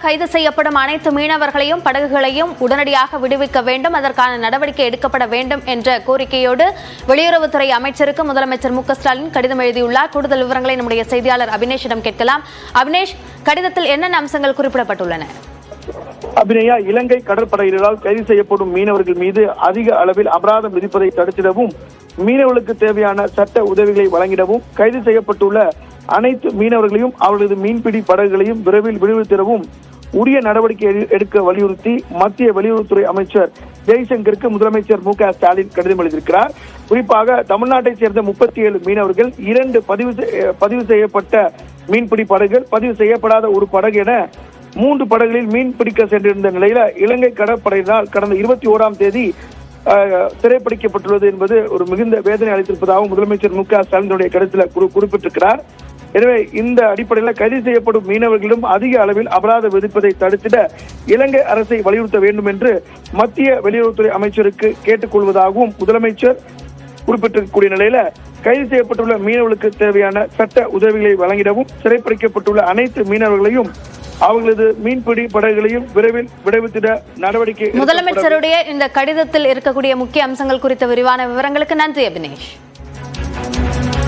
கைது செய்யப்படும் அனைத்து மீனவர்களையும் படகுகளையும் உடனடியாக விடுவிக்க வேண்டும், அதற்கான நடவடிக்கை எடுக்கப்பட வேண்டும் என்ற கோரிக்கையோடு வெளியுறவுத்துறை அமைச்சருக்கு முதலமைச்சர் மு க ஸ்டாலின் கடிதம் எழுதியுள்ளார். கூடுதல் விவரங்களை நம்முடைய செய்தியாளர் அபினேஷிடம் கேட்கலாம். அபினேஷ், கடிதத்தில் என்னென்ன அம்சங்கள் குறிப்பிடப்பட்டுள்ளன? அபிநயா, இலங்கை கடற்படையினரால் கைது செய்யப்படும் மீனவர்கள் மீது அதிக அளவில் அபராதம் விதிப்பதை தடுத்திடவும், மீனவர்களுக்கு தேவையான சட்ட உதவிகளை வழங்கிடவும், கைது செய்யப்பட்டுள்ள அனைத்து மீனவர்களையும் அவர்களது மீன்பிடி படகுகளையும் விரைவில் விடுவித்திடவும் உரிய நடவடிக்கை எடுக்க வலியுறுத்தி மத்திய வெளியுறவுத்துறை அமைச்சர் ஜெய்சங்கருக்கு முதலமைச்சர் மு க ஸ்டாலின் கடிதம் எழுதியிருக்கிறார். குறிப்பாக தமிழ்நாட்டை சேர்ந்த 37 மீனவர்கள், 2 பதிவு செய்யப்பட்ட மீன்பிடி படகுகள், பதிவு செய்யப்படாத ஒரு படகு என 3 படகுகளில் மீன் பிடிக்க சென்றிருந்த நிலையில இலங்கை கடற்படையினால் கடந்த 21ஆம் தேதி சிறைப்பிடிக்கப்பட்டுள்ளது என்பது ஒரு மிகுந்த வேதனை அளித்திருப்பதாகவும் முதலமைச்சர் மு க ஸ்டாலினுடைய கருத்தில் குறிப்பிட்டிருக்கிறார். எனவே இந்த அடிப்படையில் கைது செய்யப்படும் மீனவர்களிடம் அதிக அளவில் அபராதம் விதிப்பதை தடுத்திட இலங்கை அரசை வலியுறுத்த வேண்டும் என்று மத்திய வெளியுறவுத்துறை அமைச்சருக்கு கேட்டுக்கொள்வதாகவும் முதலமைச்சர் குறிப்பிட்டிருக்கக்கூடிய நிலையில கைது செய்யப்பட்டுள்ள மீனவர்களுக்கு தேவையான சட்ட உதவிகளை வழங்கிடவும், சிறைப்பிடிக்கப்பட்டுள்ள அனைத்து மீனவர்களையும் அவர்களது மீன்பிடி படகுகளையும் விரைவில் விடுவித்திட நடவடிக்கை. முதலமைச்சருடைய இந்த கடிதத்தில் இருக்கக்கூடிய முக்கிய அம்சங்கள் குறித்த விரிவான விவரங்களுக்கு நன்றி அபினேஷ்.